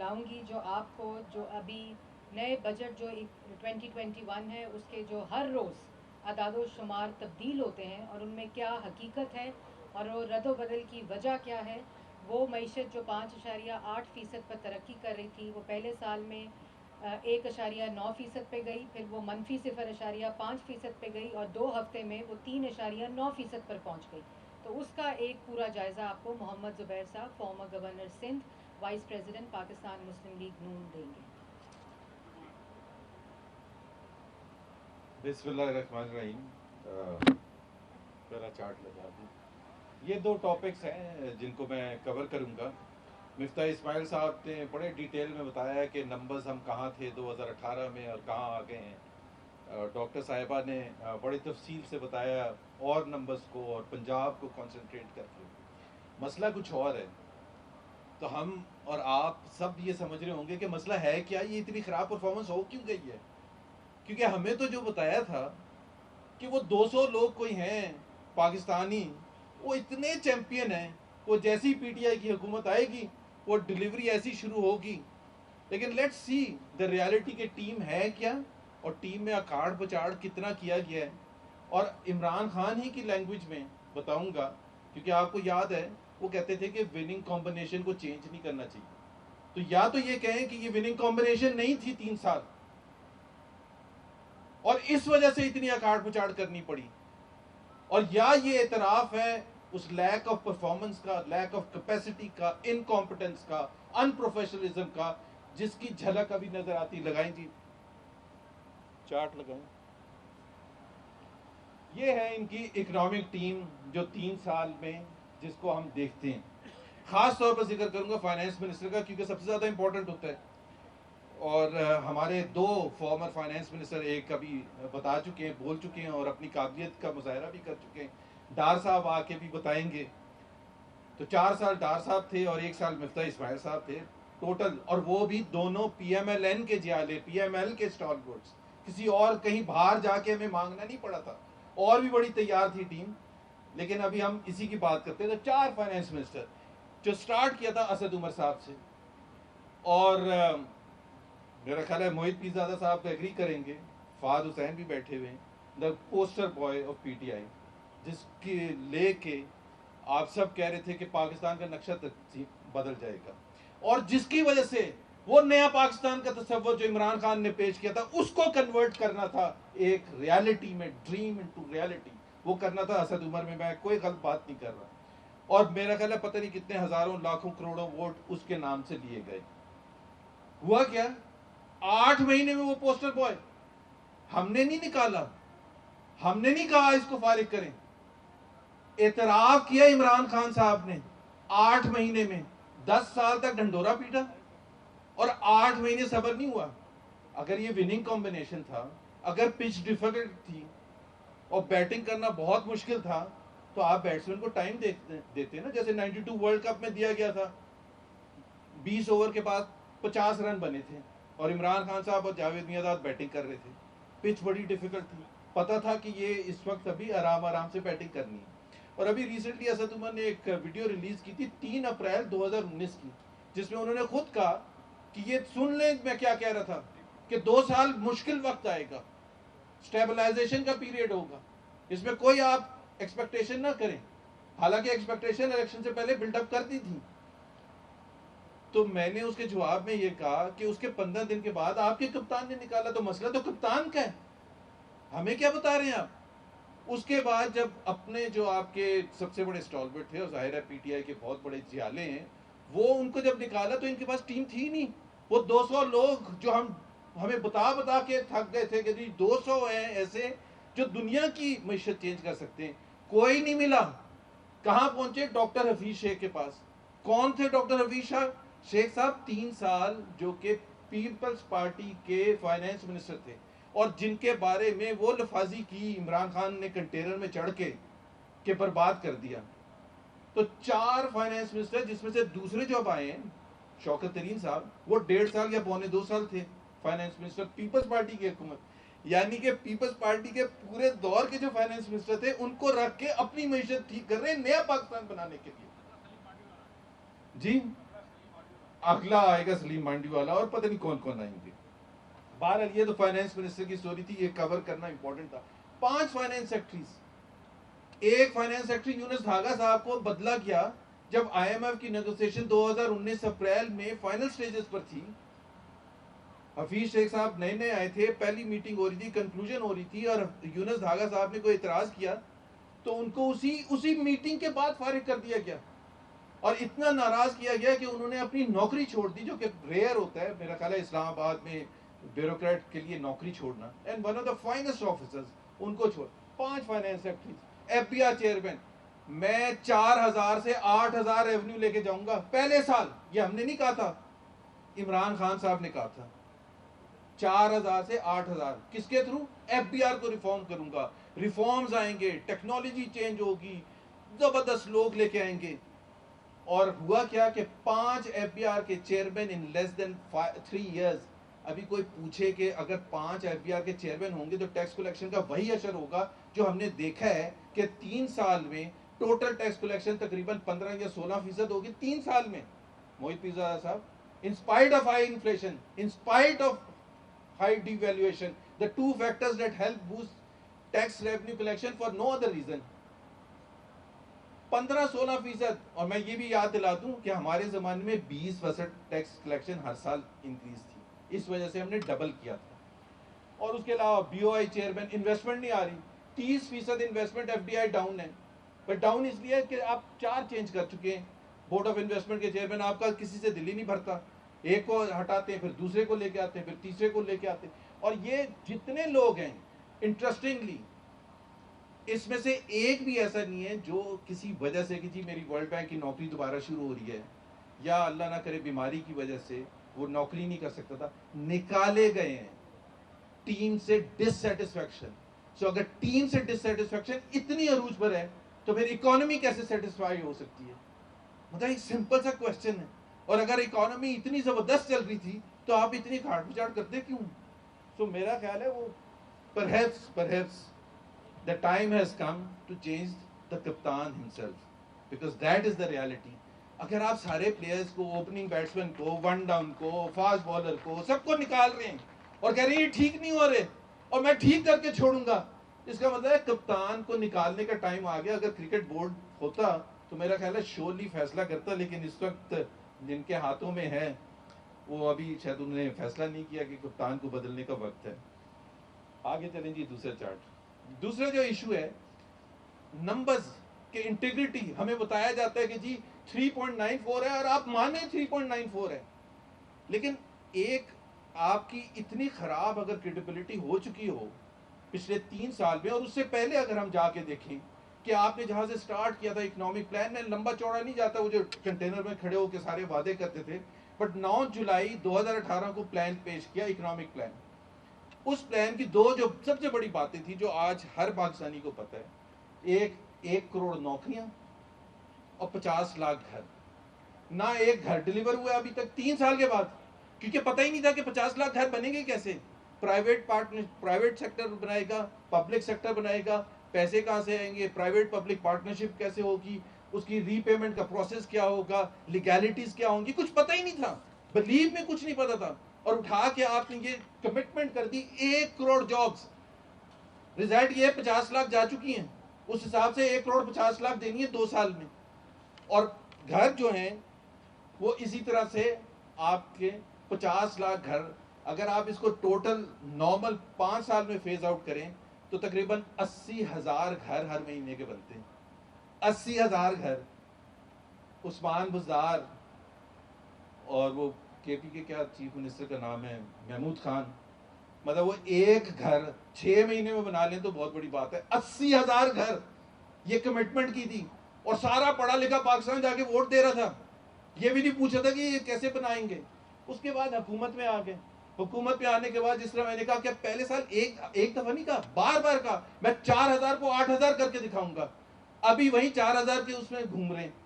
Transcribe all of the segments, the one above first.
बुलाऊंगी जो आपको जो अभी नए बजट जो 2021 है उसके जो हर रोज़ अदाद शुमार तब्दील होते हैं और उनमें क्या हकीकत है और वो रद्द-बदल की वजह क्या है। वो मईशत जो 5.8% पर तरक्की कर रही थी, वो पहले साल में 1.9% पे गई, फिर वो मनफी 0.5% पे गई और 2 हफ्ते में वो 3.9% पर पहुंच गई। तो उसका एक पूरा जायज़ा आपको Mohammad Zubair sahab, former governor Sindh, vice president Pakistan Muslim League Noon देंगे। बिस्मिल्लाहिर्रहमानिर्रहीम। पहला चार्ट लगा दूँ। ये दो टॉपिक्स हैं जिनको मैं कवर करूँगा। मिफ्ता इस्माइल साहब ने बड़े डिटेल में बताया कि नंबर्स हम कहाँ थे 2018 में और कहाँ आ गए हैं। डॉक्टर साहिबा ने बड़ी तफसील से बताया और नंबर्स को और पंजाब को कंसंट्रेट करके। मसला कुछ और है। तो हम और आप सब ये समझ रहे होंगे कि मसला है क्या, ये इतनी ख़राब परफॉर्मेंस हो क्यों गई है। क्योंकि हमें तो जो बताया था कि वो 200 लोग कोई हैं पाकिस्तानी, वो इतने चैंपियन हैं, वो जैसी पीटीआई की हुकूमत आएगी वो डिलीवरी ऐसी शुरू होगी। लेकिन लेट्स सी द रियलिटी के टीम है क्या और टीम में अकाड़ पचाड़ कितना किया गया है। और इमरान खान ही की लैंग्वेज में बताऊंगा, क्योंकि आपको याद है वो कहते थे कि विनिंग कॉम्बिनेशन को चेंज नहीं करना चाहिए। तो या तो ये कहें कि ये विनिंग कॉम्बिनेशन नहीं थी 3 साल और इस वजह से इतनी अकाड़ पचाड़ करनी पड़ी, और या ये एतराफ है उस लैक ऑफ परफॉर्मेंस का, लैक ऑफ कैपेसिटी का, इनकॉम्पिटेंस का, अनप्रोफेशनलिज्म का, जिसकी झलक अभी नजर आती। लगाएं जी, चार्ट लगाएं। ये है इनकी इकोनॉमिक टीम जो 3 साल में जिसको हम देखते हैं। खास तौर पर जिक्र करूंगा फाइनेंस मिनिस्टर का, क्योंकि सबसे ज्यादा इंपॉर्टेंट होता है। और हमारे 2 फॉर्मर फाइनेंस मिनिस्टर, एक अभी बता चुके हैं, बोल चुके हैं और अपनी काबिलियत का मुजाहरा भी कर चुके हैं। डार साहब आके भी बताएंगे। तो 4 साल डार साहब थे और 1 साल मिफ्ता इस्माइल साहब थे टोटल, और वो भी दोनों पीएमएलएन के जियाले, पीएमएल के स्टॉलवर्ड्स। किसी और कहीं बाहर जाके हमें मांगना नहीं पड़ा था, और भी बड़ी तैयार थी टीम। लेकिन अभी हम इसी की बात करते हैं। तो 4 फाइनेंस मिनिस्टर, जो स्टार्ट किया था असद उमर साहब से, और मेरा ख्याल है मोहित पीरजादा साहब एग्री करेंगे, फाद हुसैन भी बैठे हुए हैं, the poster boy of PTI, जिसके लेके आप सब कह रहे थे कि पाकिस्तान का नक्शा बदल जाएगा, और जिसकी वजह से वो नया पाकिस्तान का तस्वर जो इमरान खान ने पेश किया था उसको कन्वर्ट करना था एक रियलिटी में, ड्रीम इनटू रियलिटी, वो करना था असद उमर में। मैं कोई गलत बात नहीं कर रहा। और मेरा ख्याल है पता नहीं कितने हजारों लाखों करोड़ों वोट उसके नाम से लिए गए। हुआ क्या, 8 महीने में वो पोस्टर बॉय, हमने नहीं निकाला, हमने नहीं कहा इसको फारिग करें, एतराफ किया इमरान खान साहब ने 8 महीने में। 10 साल तक ढंडोरा पीटा और 8 महीने सब्र नहीं हुआ। अगर ये विनिंग कॉम्बिनेशन था, अगर पिच डिफिकल्ट थी और बैटिंग करना बहुत मुश्किल था, तो आप बैट्समैन को टाइम देते ना, जैसे 92 वर्ल्ड कप में दिया गया था। 20 ओवर के बाद 50 रन बने थे और इमरान खान साहब और जावेद मियांदाद बैटिंग कर रहे थे। पिच बड़ी डिफिकल्ट थी, पता था कि ये इस वक्त अभी आराम आराम से बैटिंग करनी है। और अभी रिसेंटली असद उमर ने एक वीडियो रिलीज की थी 3 अप्रैल 2019 की, जिसमें उन्होंने खुद कहा कि ये सुन ले मैं क्या कह रहा था, कि 2 साल मुश्किल वक्त आएगा, स्टेबलाइजेशन का पीरियड होगा, इसमें कोई आप एक्सपेक्टेशन ना करें। हालांकि एक्सपेक्टेशन इलेक्शन से पहले बिल्डअप कर दी थी। तो मैंने उसके जवाब में ये कहा कि उसके 15 दिन के बाद आपके कप्तान ने निकाला, तो मसला तो कप्तान का है, हमें क्या बता रहे हैं आप। उसके बाद जब अपने जो आपके सबसे बड़े स्टॉलवर्ड थे, और जाहिर है पीटीआई के बहुत बड़े जियाले हैं, वो उनको जब निकाला तो इनके पास टीम थी नहीं। वो 200 लोग जो हमें बता के थक गए थे कि जी 200 हैं ऐसे जो दुनिया की मैशत चेंज कर सकते हैं, कोई नहीं मिला। कहाँ पहुंचे, डॉक्टर हफीज शेख के पास। कौन थे डॉक्टर हफीज शेख साहब? 3 साल जो कि पीपल्स पार्टी के फाइनेंस मिनिस्टर थे, और जिनके बारे में वो लफाजी की इमरान खान ने कंटेनर में चढ़ के बर्बाद कर दिया। तो 4 फाइनेंस मिनिस्टर, जिसमें से दूसरे जो अब आए हैं शौकत तरीन साहब, वो 1.5 साल या पौने 2 साल थे फाइनेंस मिनिस्टर पीपल्स पार्टी की हुकूमत। यानी कि पीपल्स पार्टी के पूरे दौर के जो फाइनेंस मिनिस्टर थे उनको रख के अपनी मैशत ठीक कर रहे हैं नया पाकिस्तान बनाने के लिए। जी अगला आएगा सलीम मांडी वाला और पता नहीं कौन कौन आएंगे। बहरहाल ये तो फाइनेंस मिनिस्टर की स्टोरी थी, ये कवर करना इंपॉर्टेंट था। 5 फाइनेंस सेक्रेटरीज, एक फाइनेंस सेक्रेटरी यूनुस धागा साहब को बदला गया जब IMF की नेगोशिएशन 2019 अप्रैल में फाइनल स्टेजेस पर थी। हफीज शेख साहब नए नए आए थे, पहली मीटिंग हो रही थी, कंक्लूजन हो रही थी, और यूनुस धागा साहब ने कोई इतराज किया तो उनको उसी मीटिंग के बाद फारिग कर दिया गया, और इतना नाराज किया गया कि उन्होंने अपनी नौकरी छोड़ दी, जो कि रेयर होता है मेरा ख्याल है इस्लामाबाद में ब्यूरोक्रेट के लिए नौकरी छोड़ना। And one of the finest officers उनको छोड़, 5 फाइनेंस सेक्रेटरी, FBR चेयरमैन। मैं 4000 से 8000 रेवेन्यू लेके जाऊंगा पहले साल, ये हमने नहीं कहा था, इमरान खान साहब ने कहा था। 4000 से 8000 किसके थ्रू? FBR को रिफॉर्म करूंगा, रिफॉर्म्स आएंगे, टेक्नोलॉजी चेंज होगी, जबरदस्त लोग लेके आएंगे। और हुआ क्या कि 5 FBR के chairman in less than 3 years. अभी कोई पूछे कि अगर 5 FBR के चेयरमैन होंगे तो टैक्स कलेक्शन का वही असर होगा जो हमने देखा है कि 3 साल में टोटल टैक्स कलेक्शन तकरीबन 15 या 16% होगी 3 साल में। मोहित पिज़ारा साहब, in spite of high inflation, in spite of high devaluation, the 2 factors that help boost tax revenue collection for no other reason, 15-16%। और मैं ये भी याद दिला दूं कि हमारे जमाने में 20% टैक्स कलेक्शन हर साल इंक्रीज थी, इस वजह से हमने डबल किया था। और उसके अलावा BOI चेयरमैन, इन्वेस्टमेंट नहीं आ रही, 30% इन्वेस्टमेंट FDI डाउन है, पर डाउन इसलिए कि आप 4 चेंज कर चुके हैं। बोर्ड ऑफ इन्वेस्टमेंट के चेयरमैन आपका किसी से दिल ही नहीं भरता, एक को हटाते हैं, फिर दूसरे को लेके आते हैं, फिर तीसरे को लेके आते हैं। और ये जितने लोग हैं, इंटरेस्टिंगली इसमें से एक भी ऐसा नहीं है जो किसी वजह से कि जी मेरी वर्ल्ड बैंक की नौकरी दोबारा शुरू हो रही है या अल्लाह ना करे बीमारी की वजह से वो नौकरी नहीं कर सकता था, निकाले गए हैं टीम से डिससेटिस्फैक्शन। सो अगर टीम से डिससेटिस्फैक्शन इतनी अरूज पर है तो फिर इकोनॉमी कैसे सेटिस्फाई हो सकती है? मतलब एक सिंपल सा क्वेश्चन है। और अगर इकोनॉमी इतनी जबरदस्त चल रही थी तो आप इतनी खाट पिचाड़ करते क्यों? सो मेरा ख्याल है वो perhaps the time has come to change the कप्तान himself, because that is the reality। अगर आप सारे प्लेयर्स को, ओपनिंग बैट्समैन को, वन डाउन को, फास्ट बॉलर को, सबको निकाल रहे हैं और कह रहे हैं ये ठीक नहीं हो रहे और मैं ठीक करके छोड़ूंगा, इसका मतलब है कप्तान को निकालने का टाइम आ गया। अगर क्रिकेट बोर्ड होता तो मेरा ख्याल है श्योरली फैसला करता, लेकिन इस वक्त जिनके हाथों में है वो अभी शायद उन्होंने फैसला नहीं किया कि कप्तान को बदलने का वक्त है। आगे चलें जी, दूसरा चार्ट। दूसरा जो इशू है नंबर्स के इंटीग्रिटी, हमें बताया जाता है कि जी 3.94 है और आप माने 3.94 है, लेकिन एक आपकी इतनी खराब अगर क्रेडिबिलिटी हो चुकी हो पिछले 3 साल में, और उससे पहले अगर हम जाके देखें कि आपने जहां से स्टार्ट किया था इकोनॉमिक प्लान में, लंबा चौड़ा नहीं जाता, वो जो कंटेनर में खड़े होकर सारे वादे करते थे, बट 9 जुलाई 2018 को प्लान पेश किया, इकोनॉमिक प्लान। उस प्लान की 2 जो सबसे बड़ी बातें थी जो आज हर पाकिस्तानी को पता है, 1 करोड़ नौकरियां और 50 लाख घर। ना एक घर डिलीवर हुआ अभी तक 3 साल के बाद, क्योंकि पता ही नहीं था कि 50 लाख घर बनेंगे कैसे। प्राइवेट सेक्टर बनाएगा, पब्लिक सेक्टर बनाएगा, पैसे कहाँ से आएंगे, प्राइवेट पब्लिक पार्टनरशिप कैसे होगी, उसकी रीपेमेंट का प्रोसेस क्या होगा, लीगैलिटीज क्या होंगी, कुछ पता ही नहीं था। बिलीव में कुछ नहीं पता था, और उठा के आपने ये कमिटमेंट कर दी 1 करोड़ जॉब्स। रिजल्ट ये 50 लाख जा चुकी हैं, उस हिसाब से 1 करोड़ 50 लाख देनी है 2 साल में। और घर जो हैं वो इसी तरह से आपके 50 लाख घर, अगर आप इसको टोटल नॉर्मल 5 साल में फेज आउट करें तो तकरीबन 80,000 घर हर महीने के बनते हैं। 80,000 घर। उस्मान बुज़दार और वो केपी के क्या चीफ मिनिस्टर का नाम है, महमूद खान, मतलब वो एक घर 6 महीने में बना लें तो बहुत बड़ी बात है। 80,000 घर ये कमिटमेंट की थी, और सारा पढ़ा लिखा पाकिस्तान जाके वोट दे रहा था, ये भी नहीं पूछा था कि ये कैसे बनाएंगे। उसके बाद हुकूमत में आ गए। हुकूमत में आने के बाद जिस तरह मैंने कहा कि पहले साल एक दफा नहीं कहा, बार बार कहा मैं 4,000 को 8,000 करके दिखाऊंगा। अभी वही 4,000 के उसमें घूम रहे हैं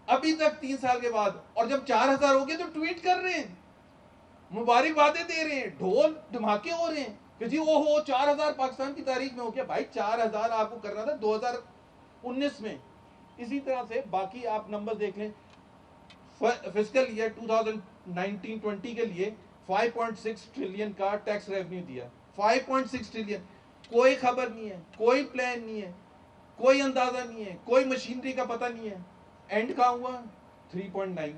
अभी तक 3 साल के बाद। और जब 4,000 हो गए तो ट्वीट कर रहे हैं, मुबारकबादें दे रहे हैं, ढोल धमाके हो रहे हैं कि जी ओहो 4,000 पाकिस्तान की तारीख में हो गया। भाई 4,000 आपको करना था 2019 में। इसी तरह से बाकी आप नंबर देख लें, फिस्कल ईयर 2019-20 के लिए 5.6 ट्रिलियन का टैक्स रेवेन्यू दिया। 5.6 ट्रिलियन, कोई खबर नहीं है, कोई प्लान नहीं है, कोई अंदाजा नहीं है, कोई मशीनरी का पता नहीं है। एंड कहाँ हुआ? 3.9,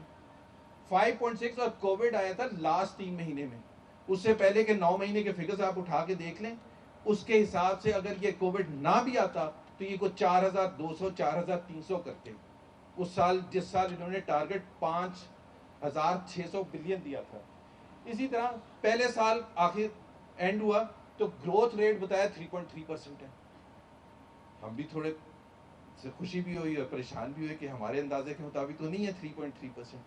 5.6। और कोविड आया था लास्ट 3 महीने में। उससे पहले के 9 महीने के फिगर्स आप उठा के देख लें, उसके हिसाब से अगर ये कोविड ना भी आता तो ये कुछ 4,200 4,300 करते। उस साल, जिस साल इन्होंने टारगेट 5,600 बिलियन दिया था। इसी तरह पहले साल आखिर एंड हुआ तो ग्रोथ रेट बताया 3.3% है। हम भी थोड़े से खुशी भी हुई और परेशान भी हुए कि हमारे अंदाजे के मुताबिक तो नहीं है 3.3%।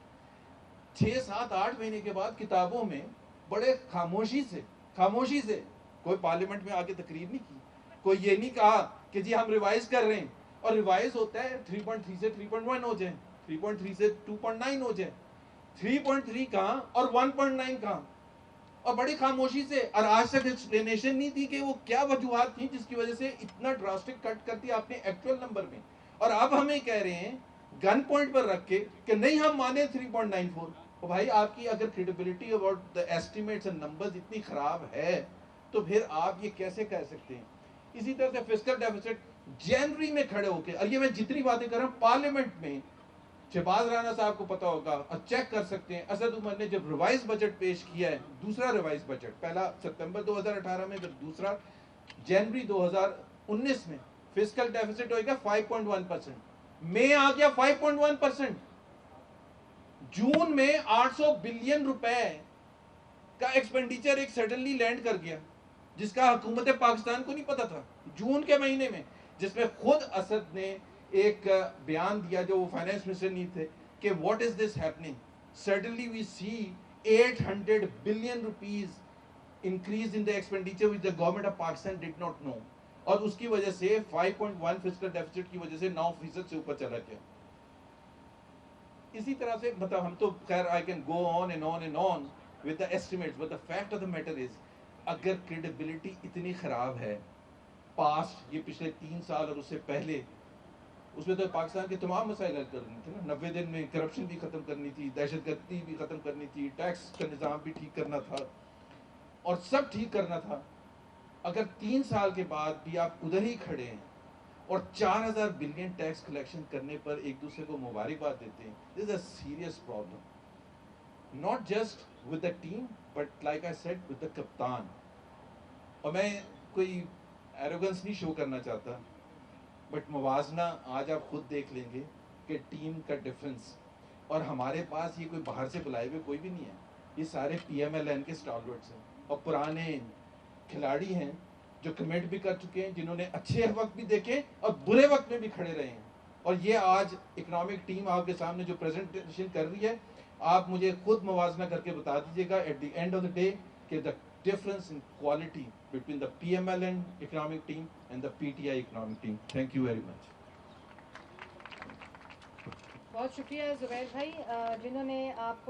6-7-8 महीने के बाद किताबों में बड़े खामोशी से कोई पार्लियामेंट में आके तकरीर नहीं की, कोई ये नहीं कहा कि जी हम रिवाइज कर रहे हैं। और रिवाइज होता है 3.3 से 3.1 हो जाए, 3.3 से 2.9 हो जाए, 3.3 कहाँ और 1.9 कहाँ, और बड़ी खामोशी से। और आज तक एक्सप्लेनेशन नहीं थी कि वो क्या वजूहत थी जिसकी वजह से इतना ड्रास्टिक कट कर दिया आपने एक्चुअल नंबर में। और अब हमें कह रहे हैं गन पॉइंट पर रख के कि नहीं हम माने 3.94। तो भाई आपकी अगर credibility about the estimates and numbers इतनी खराब है तो फिर आप ये कैसे कह सकते हैं? इसी तरह से फिस्कल डेफिसिट जनवरी में खड़े होकर, और ये मैं जितनी बातें कर रहा हूँ पार्लियामेंट में, शहबाज राना साहब को पता होगा और चेक कर सकते हैं, असद उमर ने जब रिवाइज बजट पेश किया है, दूसरा रिवाइज बजट, पहला सितंबर 2018 में, जब दूसरा जनवरी 2019 में, फिस्कल डेफिसिट होगा 5.1%, में आ गया 5.1%। जून में 800 बिलियन रुपए का एक्सपेंडिचर एक सडनली लैंड कर गया जिसका हुकूमत पाकिस्तान को नहीं पता था, जून के महीने में, जिसमें खुद असद ने एक बयान दिया जो वो फाइनेंस मिनिस्टर नहीं थे कि what is this happening, suddenly we see 800 billion rupees increase in the expenditure which the government of Pakistan did not know. और उसकी वजह से 5.1 फिस्कल डेफिसिट की वजह से 9% से ऊपर चला गया। इसी तरह से मतलब हम तो खैर I can go on and on and on with the estimates, but the fact of the matter is अगर क्रेडिबिलिटी इतनी खराब है, पास्ट ये पिछले 3 साल और उससे पहले, उसमें तो पाकिस्तान के तमाम मसाइल हल करने थे ना। 90 दिन में करप्शन भी खत्म करनी थी, दहशतगर्दी भी खत्म करनी थी, टैक्स का निज़ाम भी ठीक करना था और सब ठीक करना था। अगर 3 साल के बाद भी आप उधर ही खड़े हैं और 4,000 बिलियन टैक्स कलेक्शन करने पर एक दूसरे को मुबारकबाद देते हैं, this is a serious problem, not just with the team but like I said with the कप्तान। और मैं कोई एरोगेंस नहीं शो करना चाहता, बट मुवाजना आज आप खुद देख लेंगे कि टीम का डिफरेंस, और हमारे पास ये कोई बाहर से बुलाए हुए कोई भी नहीं है, ये सारे PMLN के स्टॉलवर्ड्स हैं और पुराने खिलाड़ी हैं जो कमिट भी कर चुके हैं, जिन्होंने अच्छे वक्त भी देखे और बुरे वक्त में भी खड़े रहे हैं। और ये आज इकोनॉमिक टीम आपके सामने जो प्रेजेंटेशन कर रही है, आप मुझे खुद मुवाजना करके बता दीजिएगा at the end of the day कि the difference in quality between the PMLN economic team and the PTI economic team. Thank you very much. बहुत शुक्रिया जुबैर भाई जिन्होंने आपको